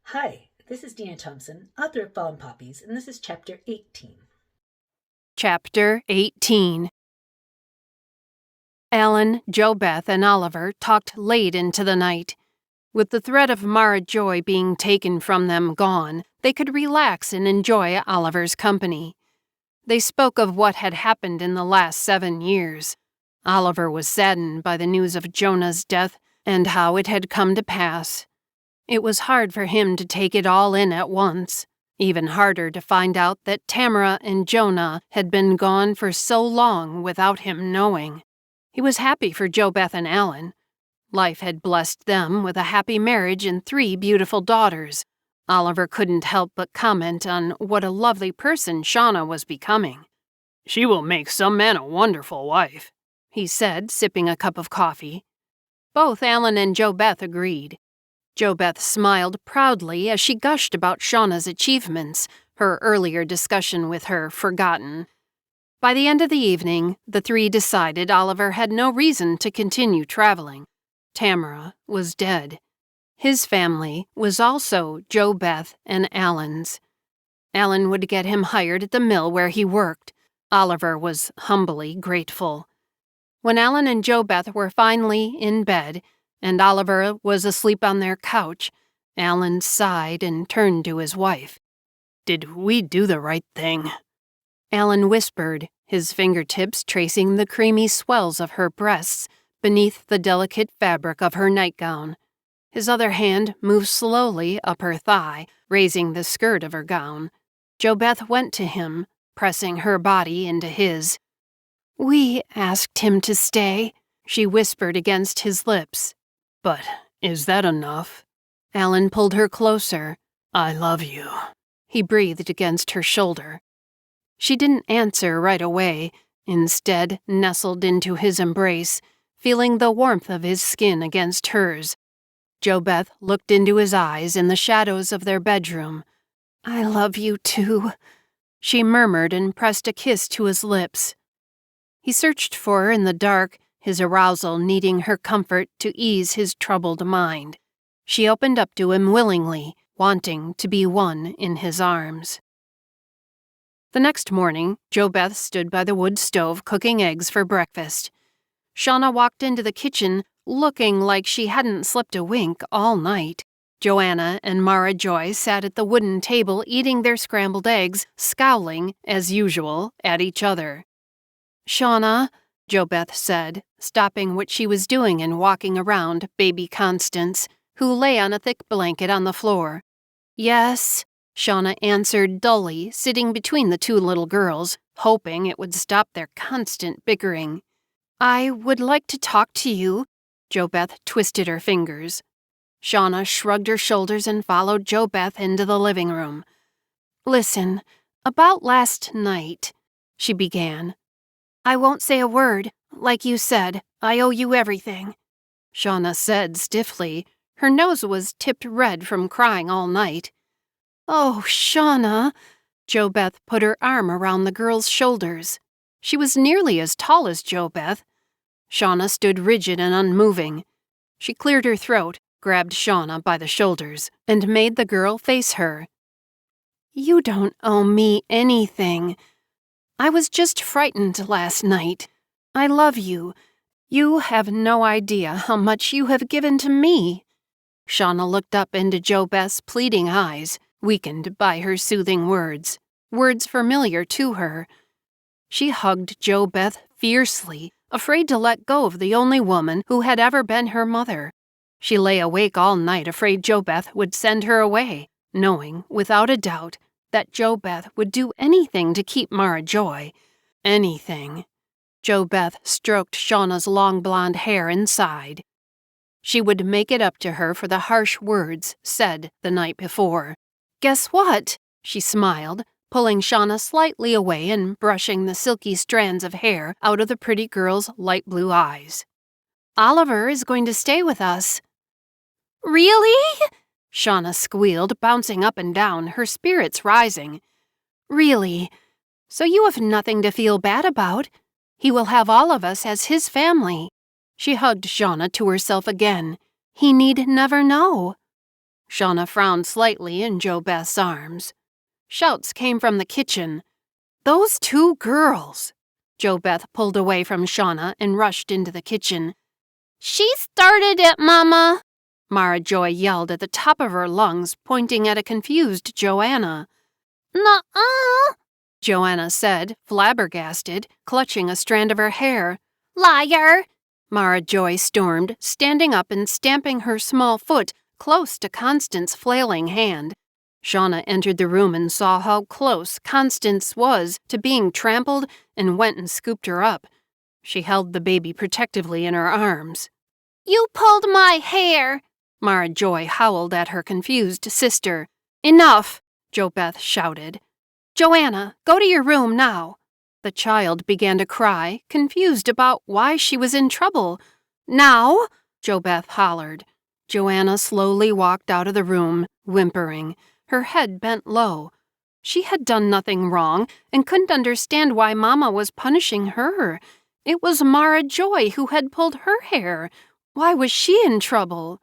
Hi, this is Deena Thomson, author of Fallen Poppies, and this is Chapter 18. Chapter 18. Alan, JoBeth, and Oliver talked late into the night. With the threat of Mara Joy being taken from them gone, they could relax and enjoy Oliver's company. They spoke of what had happened in the last 7 years. Oliver was saddened by the news of Jonah's death and how it had come to pass. It was hard for him to take it all in at once. Even harder to find out that Tamara and Jonah had been gone for so long without him knowing. He was happy for JoBeth and Alan. Life had blessed them with a happy marriage and 3 beautiful daughters. Oliver couldn't help but comment on what a lovely person Shauna was becoming. "She will make some man a wonderful wife," he said, sipping a cup of coffee. Both Alan and JoBeth agreed. JoBeth smiled proudly as she gushed about Shauna's achievements, her earlier discussion with her forgotten. By the end of the evening, the 3 decided Oliver had no reason to continue traveling. Tamara was dead. His family was also JoBeth and Alan's. Alan would get him hired at the mill where he worked. Oliver was humbly grateful. When Alan and JoBeth were finally in bed, and Oliver was asleep on their couch, Alan sighed and turned to his wife. "Did we do the right thing?" Alan whispered, his fingertips tracing the creamy swells of her breasts beneath the delicate fabric of her nightgown. His other hand moved slowly up her thigh, raising the skirt of her gown. JoBeth went to him, pressing her body into his. "We asked him to stay," she whispered against his lips. "But is that enough?" Alan pulled her closer. "I love you," he breathed against her shoulder. She didn't answer right away, instead nestled into his embrace, feeling the warmth of his skin against hers. JoBeth looked into his eyes in the shadows of their bedroom. "I love you too," she murmured and pressed a kiss to his lips. He searched for her in the dark, his arousal needing her comfort to ease his troubled mind. She opened up to him willingly, wanting to be one in his arms. The next morning, JoBeth stood by the wood stove cooking eggs for breakfast. Shauna walked into the kitchen looking like she hadn't slept a wink all night. Joanna and Mara Joy sat at the wooden table eating their scrambled eggs, scowling, as usual, at each other. "Shauna," JoBeth said, stopping what she was doing and walking around baby Constance, who lay on a thick blanket on the floor. "Yes," Shauna answered dully, sitting between the 2 little girls, hoping it would stop their constant bickering. "I would like to talk to you." JoBeth twisted her fingers. Shauna shrugged her shoulders and followed JoBeth into the living room. "Listen, about last night," she began. "I won't say a word. Like you said, I owe you everything," Shauna said stiffly. Her nose was tipped red from crying all night. "Oh, Shauna," JoBeth put her arm around the girl's shoulders. She was nearly as tall as JoBeth. Shauna stood rigid and unmoving. She cleared her throat, grabbed Shauna by the shoulders, and made the girl face her. "You don't owe me anything. I was just frightened last night. I love you. You have no idea how much you have given to me." Shauna looked up into JoBeth's pleading eyes, weakened by her soothing words familiar to her. She hugged JoBeth fiercely, afraid to let go of the only woman who had ever been her mother. She lay awake all night afraid JoBeth would send her away, knowing, without a doubt, that JoBeth would do anything to keep Mara Joy. Anything. JoBeth stroked Shauna's long blonde hair and sighed. She would make it up to her for the harsh words said the night before. "Guess what?" she smiled, pulling Shauna slightly away and brushing the silky strands of hair out of the pretty girl's light blue eyes. "Oliver is going to stay with us." "Really?" Shauna squealed, bouncing up and down, her spirits rising. "Really. So you have nothing to feel bad about. He will have all of us as his family." She hugged Shauna to herself again. He need never know. Shauna frowned slightly in Jo Beth's arms. Shouts came from the kitchen. "Those two girls!" Jo Beth pulled away from Shauna and rushed into the kitchen. "She started it, Mama!" Mara Joy yelled at the top of her lungs, pointing at a confused Joanna. "Nuh-uh," Joanna said, flabbergasted, clutching a strand of her hair. "Liar!" Mara Joy stormed, standing up and stamping her small foot close to Constance's flailing hand. Shauna entered the room and saw how close Constance was to being trampled and went and scooped her up. She held the baby protectively in her arms. "You pulled my hair!" Mara Joy howled at her confused sister. "Enough!" Jo Beth shouted. "Joanna, go to your room now." The child began to cry, confused about why she was in trouble. "Now!" Jo Beth hollered. Joanna slowly walked out of the room, whimpering, her head bent low. She had done nothing wrong and couldn't understand why Mama was punishing her. It was Mara Joy who had pulled her hair. Why was she in trouble?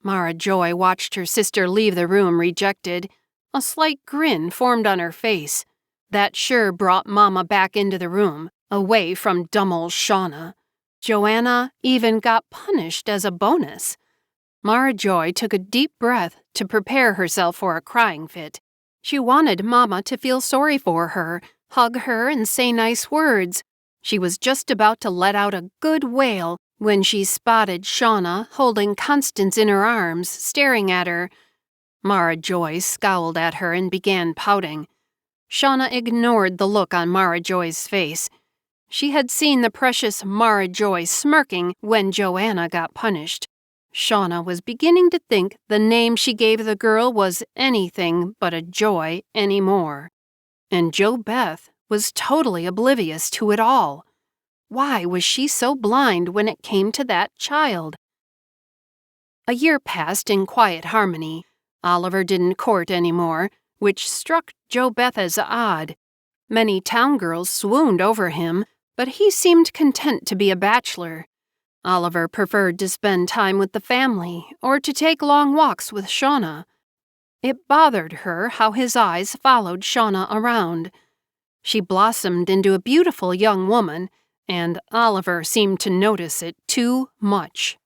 Mara Joy watched her sister leave the room rejected. A slight grin formed on her face. That sure brought Mama back into the room, away from dumb old Shauna. Joanna even got punished as a bonus. Mara Joy took a deep breath to prepare herself for a crying fit. She wanted Mama to feel sorry for her, hug her, and say nice words. She was just about to let out a good wail when she spotted Shauna holding Constance in her arms, staring at her. Mara Joy scowled at her and began pouting. Shauna ignored the look on Mara Joy's face. She had seen the precious Mara Joy smirking when Joanna got punished. Shauna was beginning to think the name she gave the girl was anything but a joy anymore. And Jo Beth was totally oblivious to it all. Why was she so blind when it came to that child? A year passed in quiet harmony. Oliver didn't court anymore, which struck Jo Beth as odd. Many town girls swooned over him, but he seemed content to be a bachelor. Oliver preferred to spend time with the family or to take long walks with Shauna. It bothered her how his eyes followed Shauna around. She blossomed into a beautiful young woman, and Oliver seemed to notice it too much.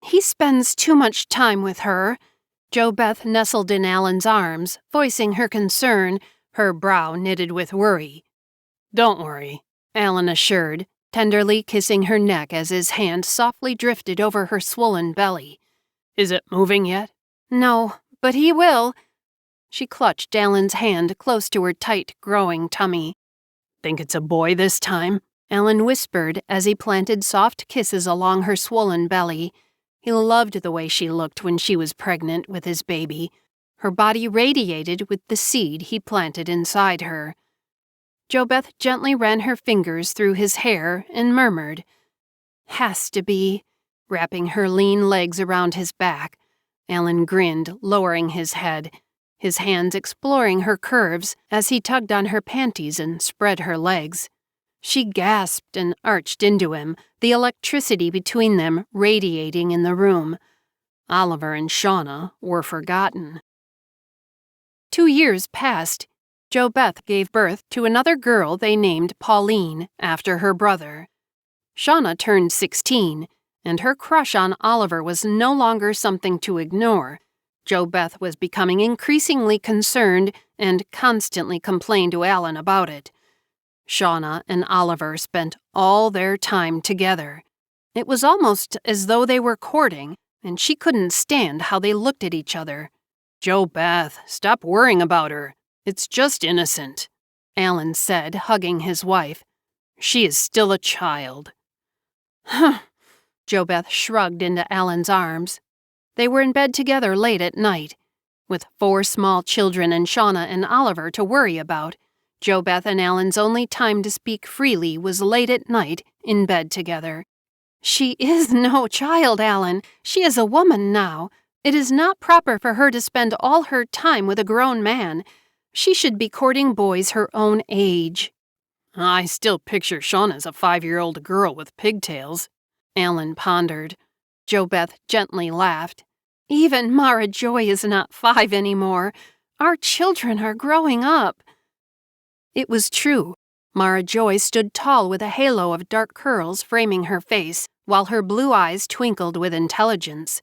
"He spends too much time with her." Jo Beth nestled in Alan's arms, voicing her concern, her brow knitted with worry. "Don't worry," Alan assured, tenderly kissing her neck as his hand softly drifted over her swollen belly. "Is it moving yet?" "No, but he will." She clutched Alan's hand close to her tight, growing tummy. "Think it's a boy this time?" Alan whispered as he planted soft kisses along her swollen belly. He loved the way she looked when she was pregnant with his baby. Her body radiated with the seed he planted inside her. Jo Beth gently ran her fingers through his hair and murmured, "Has to be," wrapping her lean legs around his back. Alan grinned, lowering his head, his hands exploring her curves as he tugged on her panties and spread her legs. She gasped and arched into him, the electricity between them radiating in the room. Oliver and Shauna were forgotten. 2 years passed. Jo Beth gave birth to another girl they named Pauline after her brother. Shauna turned 16, and her crush on Oliver was no longer something to ignore. Jo Beth was becoming increasingly concerned and constantly complained to Alan about it. Shauna and Oliver spent all their time together. It was almost as though they were courting, and she couldn't stand how they looked at each other. "Jo Beth, stop worrying about her. It's just innocent," Alan said, hugging his wife. "She is still a child." "Huh." Jo Beth shrugged into Alan's arms. They were in bed together late at night. With 4 small children and Shauna and Oliver to worry about, Jo Beth and Alan's only time to speak freely was late at night in bed together. "She is no child, Alan. She is a woman now. It is not proper for her to spend all her time with a grown man. She should be courting boys her own age." "I still picture Shauna as a 5-year-old girl with pigtails," Alan pondered. Jo Beth gently laughed. Even Mara Joy is not 5 anymore. Our children are growing up." It was true. Mara Joy stood tall with a halo of dark curls framing her face, while her blue eyes twinkled with intelligence.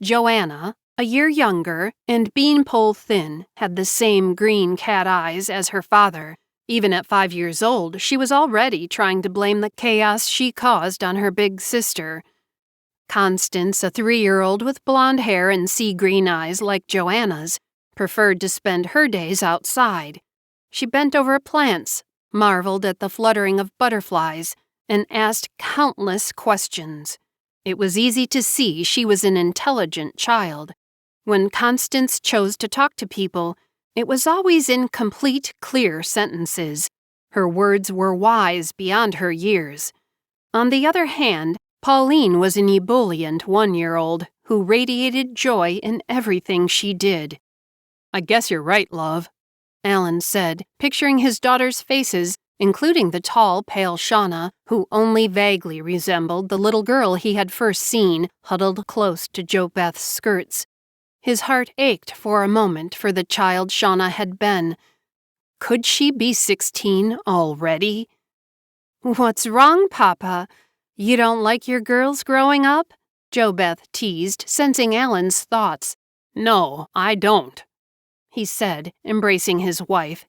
Joanna, a year younger and beanpole thin, had the same green cat eyes as her father. Even at 5 years old, she was already trying to blame the chaos she caused on her big sister. Constance, a 3-year-old with blonde hair and sea-green eyes like Joanna's, preferred to spend her days outside. She bent over plants, marveled at the fluttering of butterflies, and asked countless questions. It was easy to see she was an intelligent child. When Constance chose to talk to people, it was always in complete, clear sentences. Her words were wise beyond her years. On the other hand, Pauline was an ebullient 1-year-old who radiated joy in everything she did. "I guess you're right, love," Alan said, picturing his daughter's faces, including the tall, pale Shauna, who only vaguely resembled the little girl he had first seen huddled close to Jo Beth's skirts. His heart ached for a moment for the child Shauna had been. Could she be 16 already? "What's wrong, Papa? You don't like your girls growing up?" Jo Beth teased, sensing Alan's thoughts. "No, I don't," he said, embracing his wife.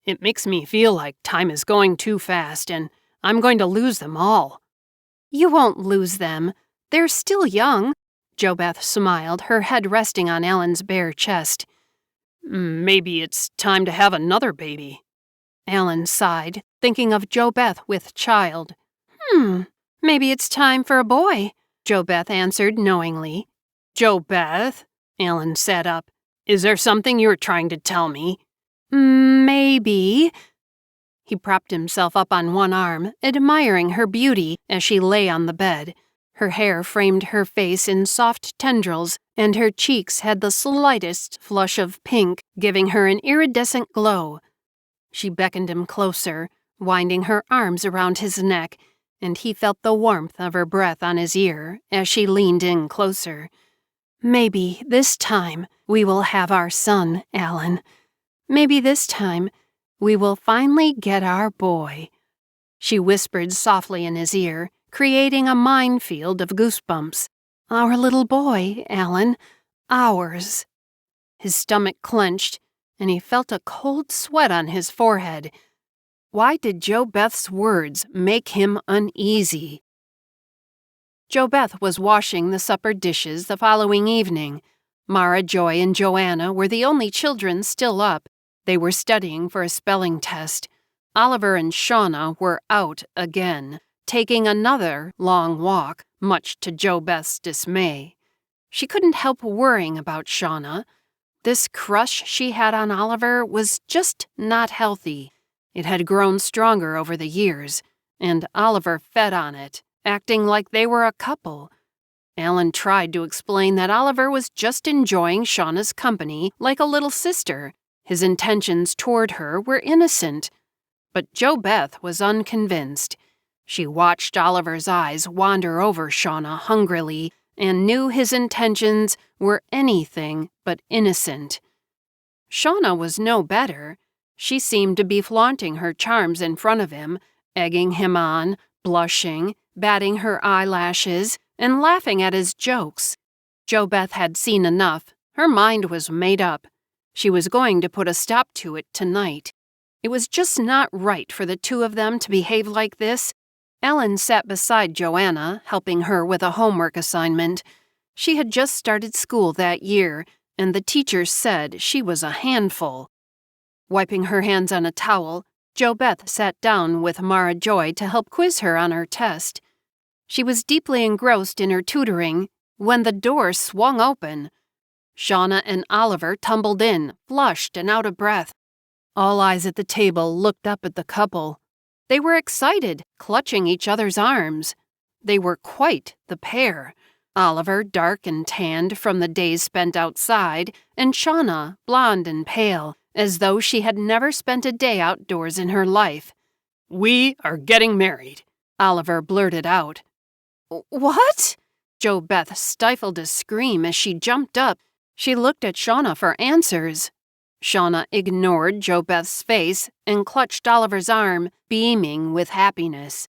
"It makes me feel like time is going too fast, and I'm going to lose them all." "You won't lose them. They're still young." Jo Beth smiled, her head resting on Alan's bare chest. "Maybe it's time to have another baby." Alan sighed, thinking of Jo Beth with child. Maybe it's time for a boy," Jo Beth answered knowingly. "Jo Beth?" Alan sat up. "Is there something you're trying to tell me?" "Maybe." He propped himself up on one arm, admiring her beauty as she lay on the bed. Her hair framed her face in soft tendrils, and her cheeks had the slightest flush of pink, giving her an iridescent glow. She beckoned him closer, winding her arms around his neck, and he felt the warmth of her breath on his ear as she leaned in closer. "Maybe this time we will have our son, Alan. Maybe this time we will finally get our boy," she whispered softly in his ear, creating a minefield of goosebumps. "Our little boy, Alan. Ours." His stomach clenched, and he felt a cold sweat on his forehead. Why did Jo Beth's words make him uneasy? Jo Beth was washing the supper dishes the following evening. Mara Joy and Joanna were the only children still up. They were studying for a spelling test. Oliver and Shauna were out again, taking another long walk, much to Jo Beth's dismay. She couldn't help worrying about Shauna. This crush she had on Oliver was just not healthy. It had grown stronger over the years, and Oliver fed on it, acting like they were a couple. Alan tried to explain that Oliver was just enjoying Shauna's company like a little sister. His intentions toward her were innocent. But Jo Beth was unconvinced. She watched Oliver's eyes wander over Shauna hungrily and knew his intentions were anything but innocent. Shauna was no better. She seemed to be flaunting her charms in front of him, egging him on, blushing, batting her eyelashes, and laughing at his jokes. Jo Beth had seen enough. Her mind was made up. She was going to put a stop to it tonight. It was just not right for the two of them to behave like this. Ellen sat beside Joanna, helping her with a homework assignment. She had just started school that year, and the teacher said she was a handful. Wiping her hands on a towel, Jo Beth sat down with Mara Joy to help quiz her on her test. She was deeply engrossed in her tutoring when the door swung open. Shauna and Oliver tumbled in, flushed and out of breath. All eyes at the table looked up at the couple. They were excited, clutching each other's arms. They were quite the pair. Oliver, dark and tanned from the days spent outside, and Shauna, blonde and pale, as though she had never spent a day outdoors in her life. "We are getting married," Oliver blurted out. "What?" Jo Beth stifled a scream as she jumped up. She looked at Shauna for answers. Shauna ignored Jo Beth's face and clutched Oliver's arm, beaming with happiness.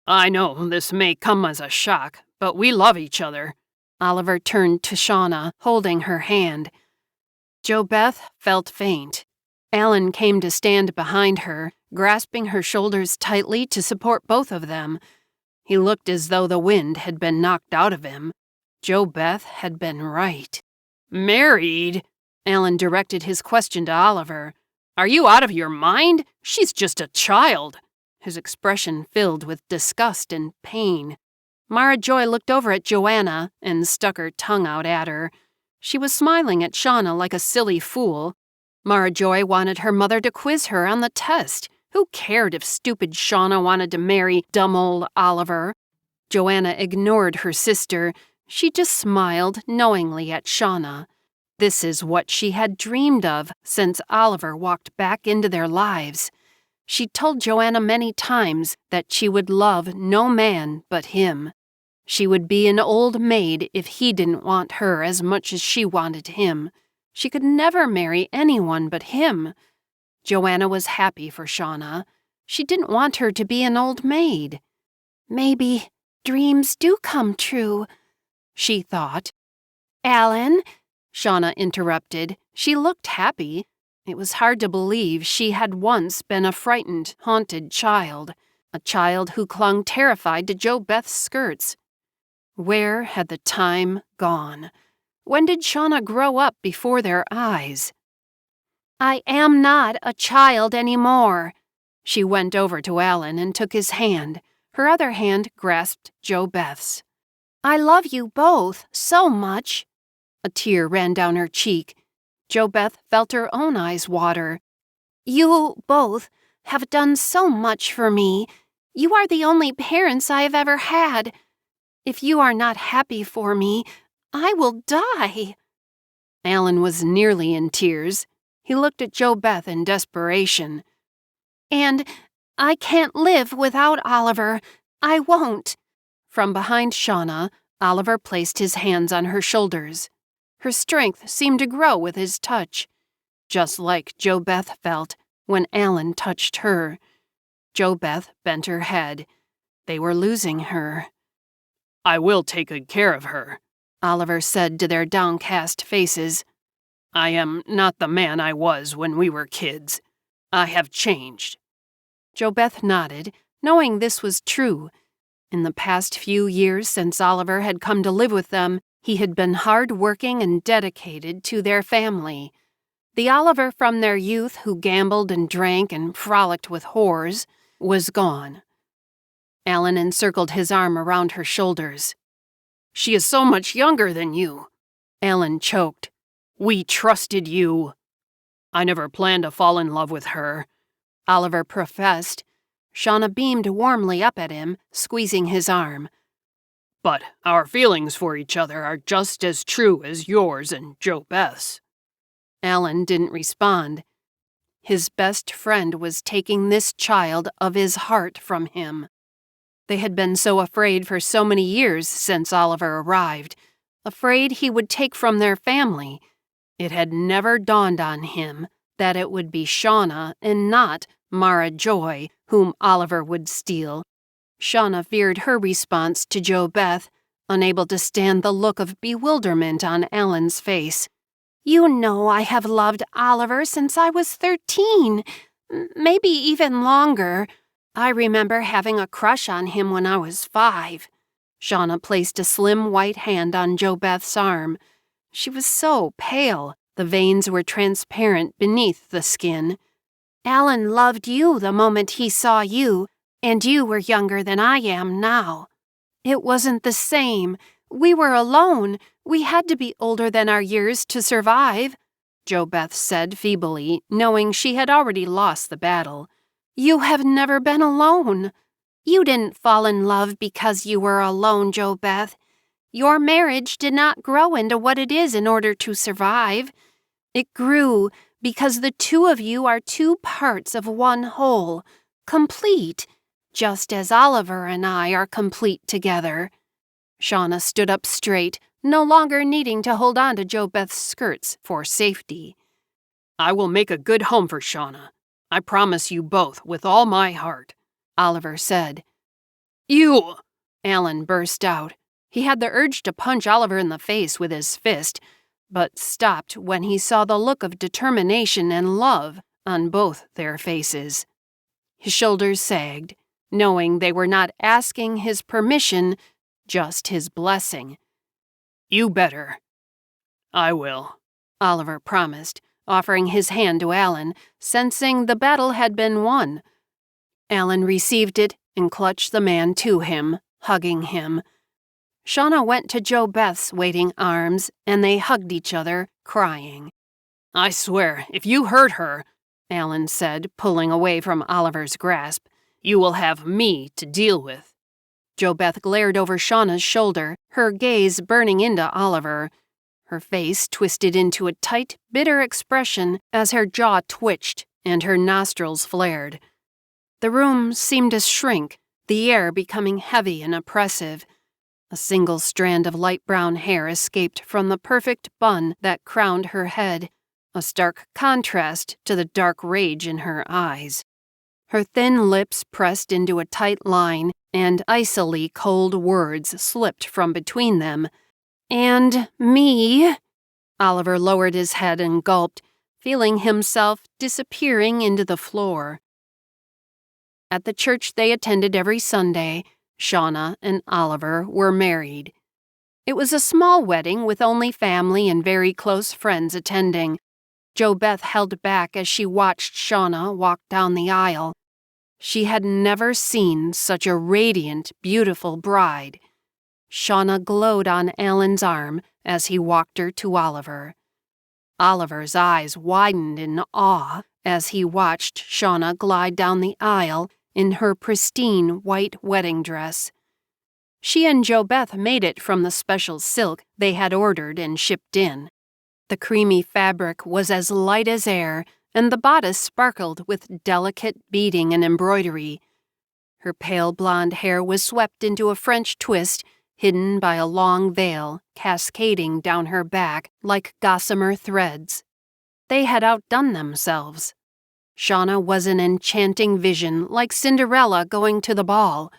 "I know this may come as a shock, but we love each other." Oliver turned to Shauna, holding her hand. Jo Beth felt faint. Alan came to stand behind her, grasping her shoulders tightly to support both of them. He looked as though the wind had been knocked out of him. Jo Beth had been right. "Married?" Alan directed his question to Oliver. "Are you out of your mind? She's just a child." His expression filled with disgust and pain. Mara Joy looked over at Joanna and stuck her tongue out at her. She was smiling at Shauna like a silly fool. Mara Joy wanted her mother to quiz her on the test. Who cared if stupid Shauna wanted to marry dumb old Oliver? Joanna ignored her sister. She just smiled knowingly at Shauna. This is what she had dreamed of since Oliver walked back into their lives. She told Joanna many times that she would love no man but him. She would be an old maid if he didn't want her as much as she wanted him. She could never marry anyone but him. Joanna was happy for Shauna. She didn't want her to be an old maid. Maybe dreams do come true, she thought. "Alan," Shauna interrupted. She looked happy. It was hard to believe she had once been a frightened, haunted child, a child who clung terrified to Jo Beth's skirts. Where had the time gone? When did Shauna grow up before their eyes? "I am not a child anymore." She went over to Alan and took his hand. Her other hand grasped Jo Beth's. "I love you both so much." A tear ran down her cheek. Jo Beth felt her own eyes water. "You both have done so much for me. You are the only parents I have ever had. If you are not happy for me, I will die." Alan was nearly in tears. He looked at Jo Beth in desperation. "And I can't live without Oliver. I won't." From behind Shauna, Oliver placed his hands on her shoulders. Her strength seemed to grow with his touch, just like Jo Beth felt when Alan touched her. Jo Beth bent her head. They were losing her. "I will take good care of her," Oliver said to their downcast faces. "I am not the man I was when we were kids. I have changed." Jo Beth nodded, knowing this was true. In the past few years since Oliver had come to live with them, he had been hard-working and dedicated to their family. The Oliver from their youth who gambled and drank and frolicked with whores was gone. Alan encircled his arm around her shoulders. "She is so much younger than you." Alan choked. "We trusted you." "I never planned to fall in love with her," Oliver professed. Shauna beamed warmly up at him, squeezing his arm. "But our feelings for each other are just as true as yours and Jo Beth's." Alan didn't respond. His best friend was taking this child of his heart from him. They had been so afraid for so many years since Oliver arrived, afraid he would take from their family. It had never dawned on him that it would be Shauna and not Mara Joy whom Oliver would steal. Shauna feared her response to Jo Beth, unable to stand the look of bewilderment on Alan's face. "You know I have loved Oliver since I was 13, maybe even longer. I remember having a crush on him when I was 5. Shauna placed a slim white hand on Jo Beth's arm. She was so pale, the veins were transparent beneath the skin. "Alan loved you the moment he saw you, and you were younger than I am now. It wasn't the same. We were alone. We had to be older than our years to survive," Jo Beth said feebly, knowing she had already lost the battle. "You have never been alone. You didn't fall in love because you were alone, Jo Beth. Your marriage did not grow into what it is in order to survive. It grew because the two of you are two parts of one whole, complete, just as Oliver and I are complete together." Shauna stood up straight, no longer needing to hold on to JoBeth's skirts for safety. I will make a good home for Shauna. I promise you both with all my heart, Oliver said. You! Alan burst out. He had the urge to punch Oliver in the face with his fist, but stopped when he saw the look of determination and love on both their faces. His shoulders sagged, knowing they were not asking his permission, just his blessing. You better. I will, Oliver promised, offering his hand to Alan, sensing the battle had been won. Alan received it and clutched the man to him, hugging him. Shauna went to JoBeth's waiting arms, and they hugged each other, crying. I swear, if you hurt her, Alan said, pulling away from Oliver's grasp, you will have me to deal with. JoBeth glared over Shauna's shoulder, her gaze burning into Oliver. Her face twisted into a tight, bitter expression as her jaw twitched and her nostrils flared. The room seemed to shrink, the air becoming heavy and oppressive. A single strand of light brown hair escaped from the perfect bun that crowned her head, a stark contrast to the dark rage in her eyes. Her thin lips pressed into a tight line, and icily cold words slipped from between them. And me? Oliver lowered his head and gulped, feeling himself disappearing into the floor. At the church they attended every Sunday, Shauna and Oliver were married. It was a small wedding with only family and very close friends attending. JoBeth held back as she watched Shauna walk down the aisle. She had never seen such a radiant, beautiful bride. Shauna glowed on Alan's arm as he walked her to Oliver. Oliver's eyes widened in awe as he watched Shauna glide down the aisle in her pristine white wedding dress. She and JoBeth made it from the special silk they had ordered and shipped in. The creamy fabric was as light as air, and the bodice sparkled with delicate beading and embroidery. Her pale blonde hair was swept into a French twist, hidden by a long veil cascading down her back like gossamer threads. They had outdone themselves. Shauna was an enchanting vision like Cinderella going to the ball.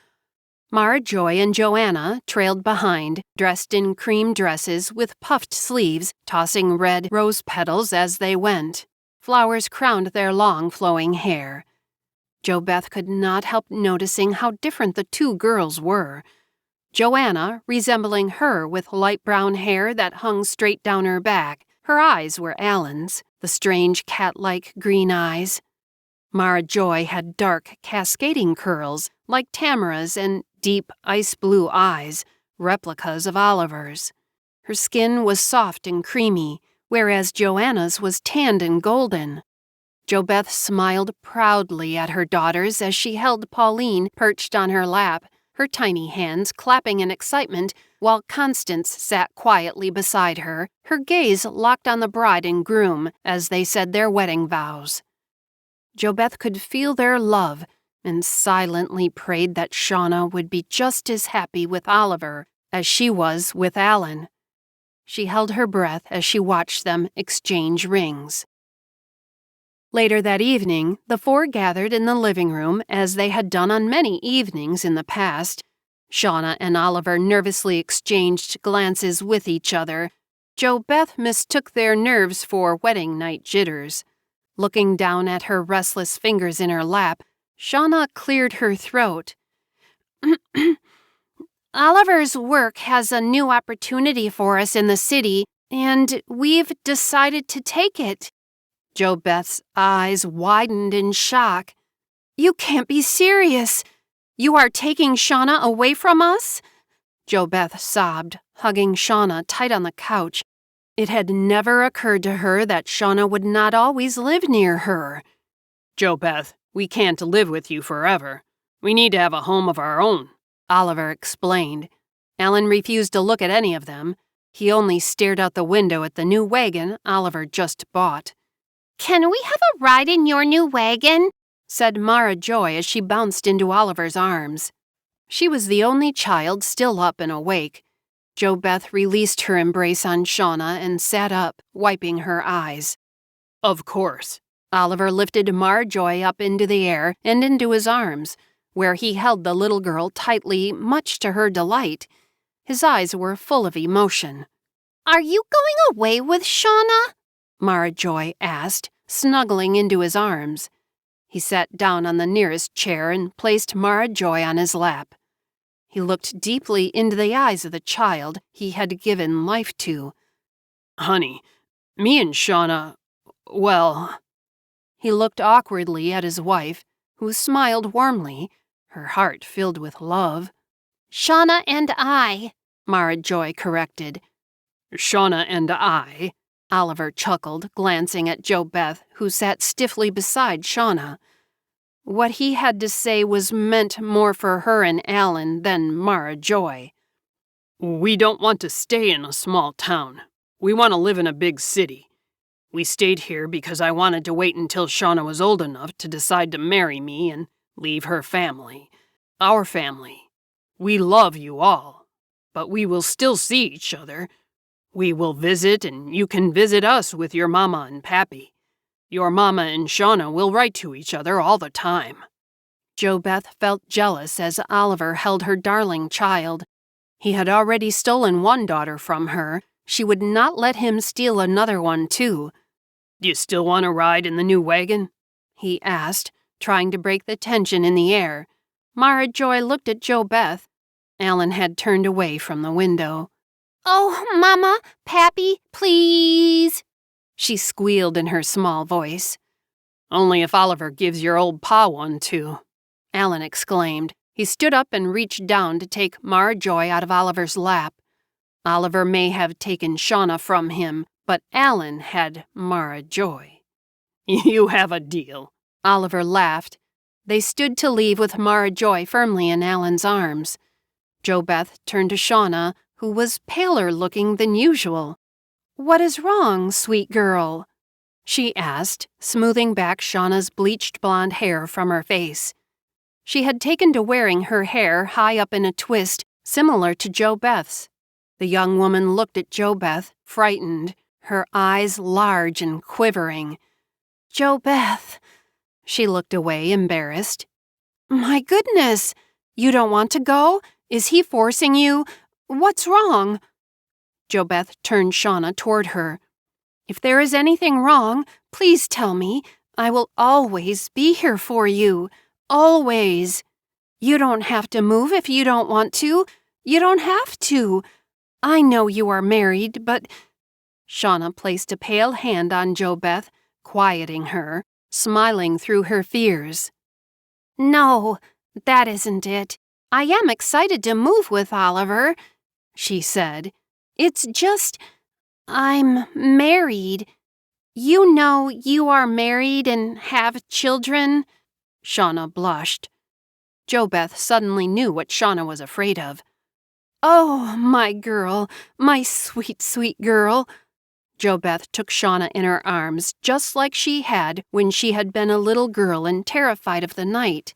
Mara Joy and Joanna trailed behind, dressed in cream dresses with puffed sleeves, tossing red rose petals as they went. Flowers crowned their long flowing hair. JoBeth could not help noticing how different the two girls were. Joanna, resembling her with light brown hair that hung straight down her back. Her eyes were Alan's, the strange cat-like green eyes. Mara Joy had dark, cascading curls like Tamara's and deep ice blue eyes, replicas of Oliver's. Her skin was soft and creamy, whereas Joanna's was tanned and golden. JoBeth smiled proudly at her daughters as she held Pauline perched on her lap, her tiny hands clapping in excitement, while Constance sat quietly beside her, her gaze locked on the bride and groom as they said their wedding vows. JoBeth could feel their love and silently prayed that Shauna would be just as happy with Oliver as she was with Alan. She held her breath as she watched them exchange rings. Later that evening, the four gathered in the living room as they had done on many evenings in the past. Shauna and Oliver nervously exchanged glances with each other. JoBeth mistook their nerves for wedding night jitters. Looking down at her restless fingers in her lap, Shauna cleared her throat. Oliver's work has a new opportunity for us in the city, and we've decided to take it. JoBeth's eyes widened in shock. You can't be serious. You are taking Shauna away from us? JoBeth sobbed, hugging Shauna tight on the couch. It had never occurred to her that Shauna would not always live near her. JoBeth, we can't live with you forever. We need to have a home of our own, Oliver explained. Alan refused to look at any of them. He only stared out the window at the new wagon Oliver just bought. Can we have a ride in your new wagon? Said Mara Joy as she bounced into Oliver's arms. She was the only child still up and awake. JoBeth released her embrace on Shauna and sat up, wiping her eyes. Of course. Oliver lifted Marjoy up into the air and into his arms, where he held the little girl tightly, much to her delight. His eyes were full of emotion. "Are you going away with Shauna?" Marjoy asked, snuggling into his arms. He sat down on the nearest chair and placed Marjoy on his lap. He looked deeply into the eyes of the child he had given life to. "Honey, me and Shauna, well..." He looked awkwardly at his wife, who smiled warmly, her heart filled with love. "Shauna and I," Marjoy corrected. "Shauna and I," Oliver chuckled, glancing at JoBeth, who sat stiffly beside Shauna. What he had to say was meant more for her and Alan than Marjoy. "We don't want to stay in a small town. We want to live in a big city. We stayed here because I wanted to wait until Shauna was old enough to decide to marry me and leave her family. Our family. We love you all, but we will still see each other. We will visit, and you can visit us with your mama and pappy. Your mama and Shauna will write to each other all the time." JoBeth felt jealous as Oliver held her darling child. He had already stolen one daughter from her. She would not let him steal another one, too. "Do you still want to ride in the new wagon?" he asked, trying to break the tension in the air. Marjoy looked at JoBeth. Alan had turned away from the window. "Oh, Mama, Pappy, please," she squealed in her small voice. "Only if Oliver gives your old pa one, too," Alan exclaimed. He stood up and reached down to take Marjoy out of Oliver's lap. Oliver may have taken Shauna from him, but Alan had Marjoy. "You have a deal," Oliver laughed. They stood to leave with Marjoy firmly in Alan's arms. JoBeth turned to Shauna, who was paler looking than usual. "What is wrong, sweet girl?" she asked, smoothing back Shauna's bleached blonde hair from her face. She had taken to wearing her hair high up in a twist, similar to JoBeth's. The young woman looked at JoBeth, frightened, her eyes large and quivering. "JoBeth," she looked away, embarrassed. "My goodness, you don't want to go? Is he forcing you? What's wrong?" JoBeth turned Shauna toward her. "If there is anything wrong, please tell me. I will always be here for you. Always. You don't have to move if you don't want to. You don't have to. I know you are married, but..." Shauna placed a pale hand on JoBeth, quieting her, smiling through her fears. "No, that isn't it. I am excited to move with Oliver," she said. "It's just, I'm married. You know you are married and have children." Shauna blushed. JoBeth suddenly knew what Shauna was afraid of. "Oh, my girl, my sweet, sweet girl." JoBeth took Shauna in her arms, just like she had when she had been a little girl and terrified of the night.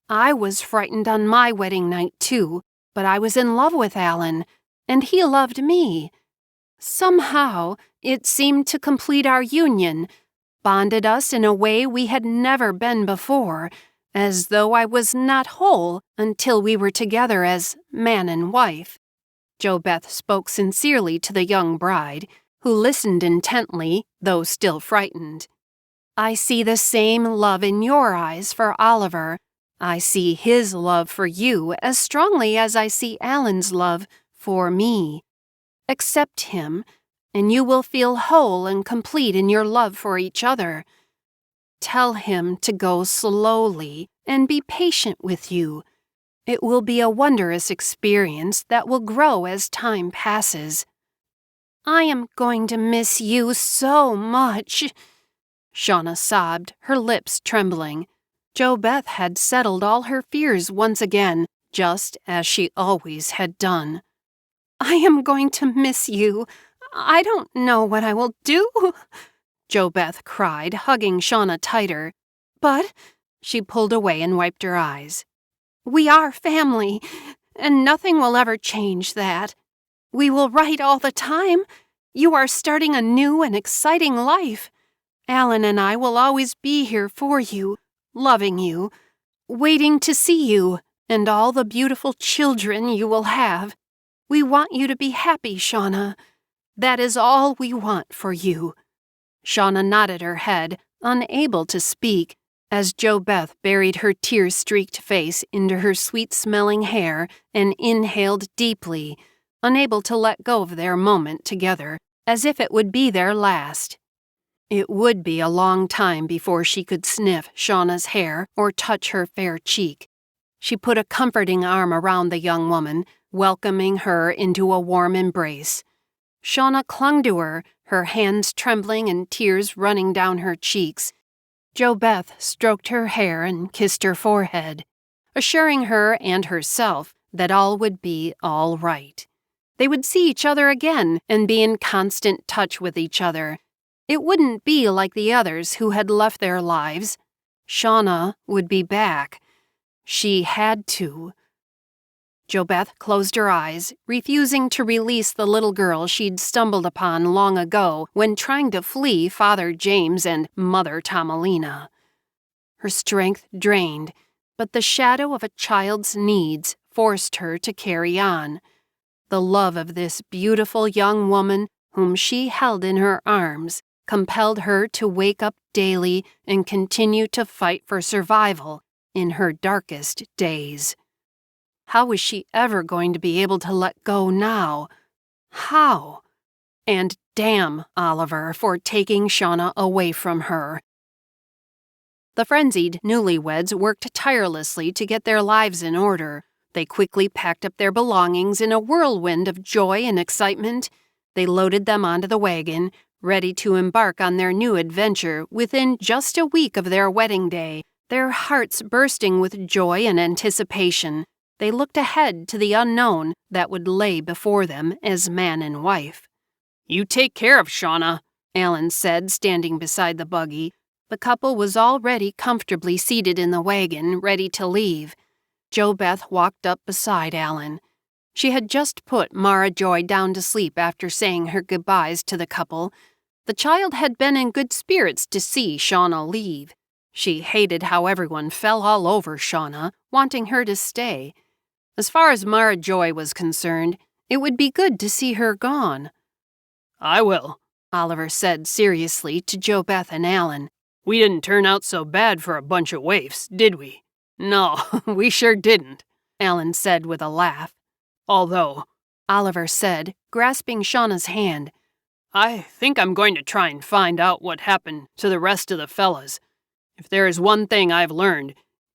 "I was frightened on my wedding night, too, but I was in love with Alan, and he loved me. Somehow, it seemed to complete our union, bonded us in a way we had never been before, as though I was not whole until we were together as man and wife." JoBeth spoke sincerely to the young bride, who listened intently, though still frightened. "I see the same love in your eyes for Oliver. I see his love for you as strongly as I see Alan's love for me. Accept him, and you will feel whole and complete in your love for each other. Tell him to go slowly and be patient with you. It will be a wondrous experience that will grow as time passes. I am going to miss you so much," Shauna sobbed, her lips trembling. JoBeth had settled all her fears once again, just as she always had done. "I am going to miss you. I don't know what I will do," JoBeth cried, hugging Shauna tighter. "But," she pulled away and wiped her eyes, "we are family, and nothing will ever change that." We will write all the time. You are starting a new and exciting life. Alan and I will always be here for you, loving you, waiting to see you and all the beautiful children you will have. We want you to be happy, Shauna. That is all we want for you." Shauna nodded her head, unable to speak, as JoBeth buried her tear-streaked face into her sweet-smelling hair and inhaled deeply, unable to let go of their moment together, as if it would be their last. It would be a long time before she could sniff Shauna's hair or touch her fair cheek. She put a comforting arm around the young woman, welcoming her into a warm embrace. Shauna clung to her, her hands trembling and tears running down her cheeks. JoBeth stroked her hair and kissed her forehead, assuring her and herself that all would be all right. They would see each other again and be in constant touch with each other. It wouldn't be like the others who had left their lives. Shauna would be back. She had to. JoBeth closed her eyes, refusing to release the little girl she'd stumbled upon long ago when trying to flee Father James and Mother Tomalina. Her strength drained, but the shadow of a child's needs forced her to carry on. The love of this beautiful young woman whom she held in her arms compelled her to wake up daily and continue to fight for survival in her darkest days. How was she ever going to be able to let go now? How? And damn Oliver for taking Shauna away from her. The frenzied newlyweds worked tirelessly to get their lives in order. They quickly packed up their belongings in a whirlwind of joy and excitement. They loaded them onto the wagon, ready to embark on their new adventure within just a week of their wedding day, their hearts bursting with joy and anticipation. They looked ahead to the unknown that would lay before them as man and wife. "You take care of Shauna," Alan said, standing beside the buggy. The couple was already comfortably seated in the wagon, ready to leave. JoBeth walked up beside Alan. She had just put Mara Joy down to sleep after saying her goodbyes to the couple. The child had been in good spirits to see Shauna leave. She hated how everyone fell all over Shauna, wanting her to stay. As far as Mara Joy was concerned, it would be good to see her gone. "I will," Oliver said seriously to JoBeth and Alan. "We didn't turn out so bad for a bunch of waifs, did we?" "No, we sure didn't," Alan said with a laugh. "Although," Oliver said, grasping Shauna's hand, "I think I'm going to try and find out what happened to the rest of the fellas. If there is one thing I've learned,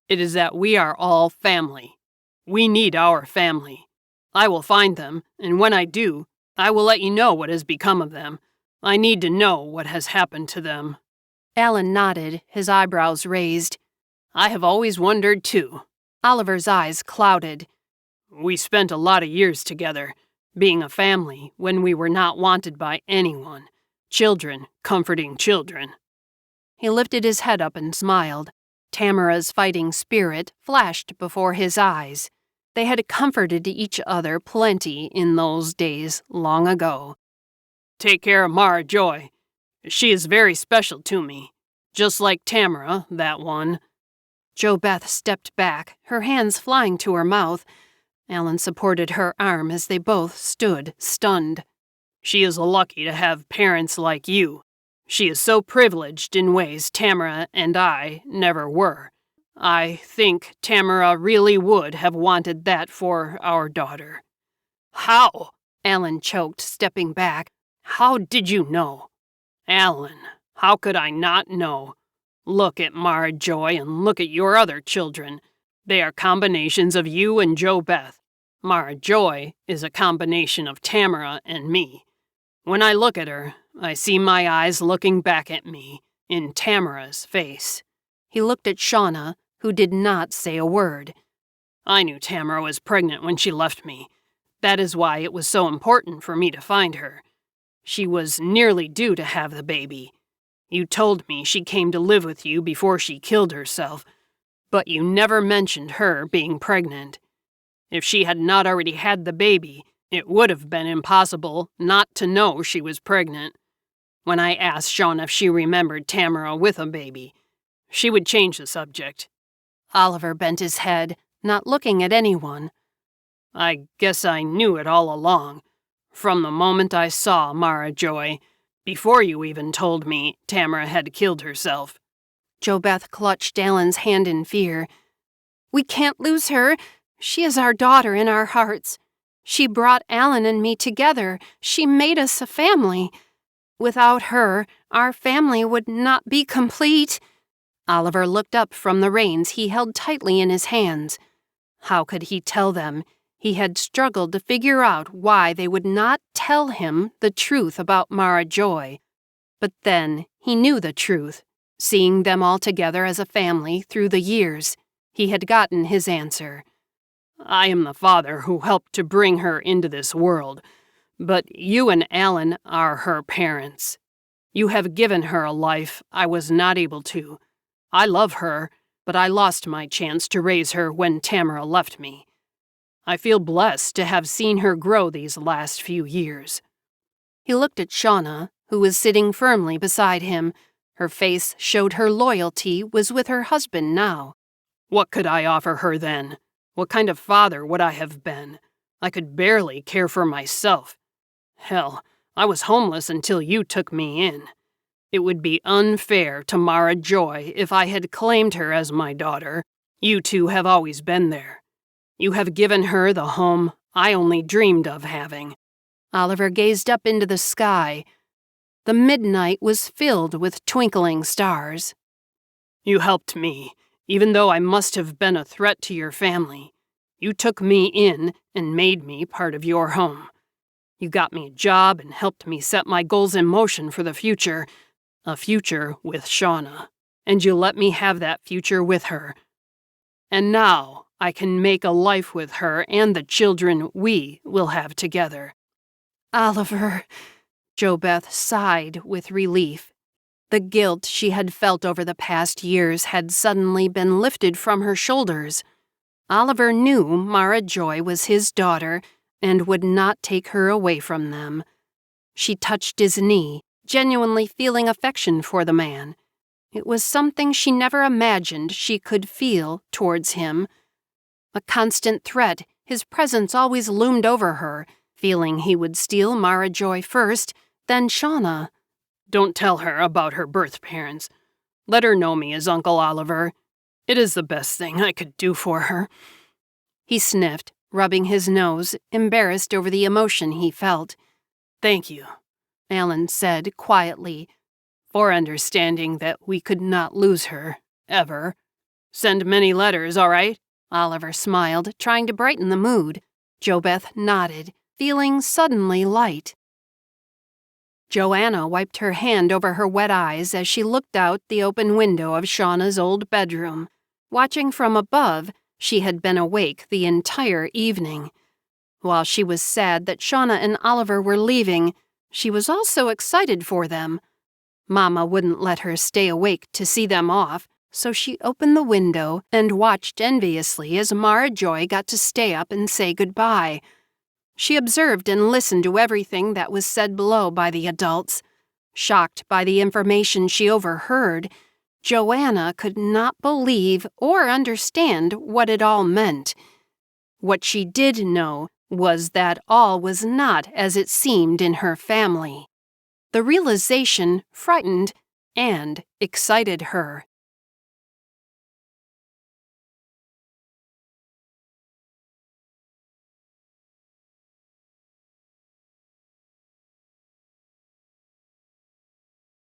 it is that we are all family. We need our family. I will find them, and when I do, I will let you know what has become of them. I need to know what has happened to them." Alan nodded, his eyebrows raised. "I have always wondered, too." Oliver's eyes clouded. "We spent a lot of years together, being a family when we were not wanted by anyone. Children comforting children." He lifted his head up and smiled. Tamara's fighting spirit flashed before his eyes. They had comforted each other plenty in those days long ago. "Take care of Mara Joy. She is very special to me. Just like Tamara, that one." JoBeth stepped back, her hands flying to her mouth. Alan supported her arm as they both stood, stunned. "She is lucky to have parents like you. She is so privileged in ways Tamara and I never were. I think Tamara really would have wanted that for our daughter." "How?" Alan choked, stepping back. "How did you know?" "Alan, how could I not know? Look at Mara Joy and look at your other children. They are combinations of you and JoBeth. Mara Joy is a combination of Tamara and me. When I look at her, I see my eyes looking back at me in Tamara's face." He looked at Shauna, who did not say a word. "I knew Tamara was pregnant when she left me. That is why it was so important for me to find her. She was nearly due to have the baby. You told me she came to live with you before she killed herself, but you never mentioned her being pregnant. If she had not already had the baby, It would have been impossible not to know she was pregnant. When I asked Shauna if she remembered Tamara with a baby, she would change the subject. Oliver bent his head, not looking at anyone. I guess I knew it all along, from the moment I saw Mara Joy, before you even told me Tamara had killed herself. JoBeth clutched Alan's hand in fear. We can't lose her. She is our daughter in our hearts. She brought Alan and me together. She made us a family. Without her, our family would not be complete. Oliver looked up from the reins he held tightly in his hands. How could he tell them? He had struggled to figure out why they would not tell him the truth about Mara Joy. But then he knew the truth. Seeing them all together as a family through the years, he had gotten his answer. I am the father who helped to bring her into this world, but you and Alan are her parents. You have given her a life I was not able to. I love her, but I lost my chance to raise her when Tamara left me. I feel blessed to have seen her grow these last few years. He looked at Shauna, who was sitting firmly beside him. Her face showed her loyalty was with her husband now. What could I offer her then? What kind of father would I have been? I could barely care for myself. Hell, I was homeless until you took me in. It would be unfair to Mara Joy if I had claimed her as my daughter. You two have always been there. You have given her the home I only dreamed of having. Oliver gazed up into the sky. The midnight was filled with twinkling stars. You helped me, even though I must have been a threat to your family. You took me in and made me part of your home. You got me a job and helped me set my goals in motion for the future, a future with Shauna. And you let me have that future with her. And now I can make a life with her and the children we will have together. Oliver, JoBeth sighed with relief. The guilt she had felt over the past years had suddenly been lifted from her shoulders. Oliver knew Mara Joy was his daughter and would not take her away from them. She touched his knee, genuinely feeling affection for the man. It was something she never imagined she could feel towards him. A constant threat, his presence always loomed over her, feeling he would steal Mara Joy first, then Shauna. Don't tell her about her birth parents. Let her know me as Uncle Oliver. It is the best thing I could do for her. He sniffed, rubbing his nose, embarrassed over the emotion he felt. Thank you, Alan said quietly, for understanding that we could not lose her, ever. Send many letters, all right? Oliver smiled, trying to brighten the mood. JoBeth nodded, feeling suddenly light. Joanna wiped her hand over her wet eyes as she looked out the open window of Shauna's old bedroom. Watching from above, she had been awake the entire evening. While she was sad that Shauna and Oliver were leaving, she was also excited for them. Mama wouldn't let her stay awake to see them off, so she opened the window and watched enviously as Mara Joy got to stay up and say goodbye. She observed and listened to everything that was said below by the adults. Shocked by the information she overheard, Joanna could not believe or understand what it all meant. What she did know was that all was not as it seemed in her family. The realization frightened and excited her.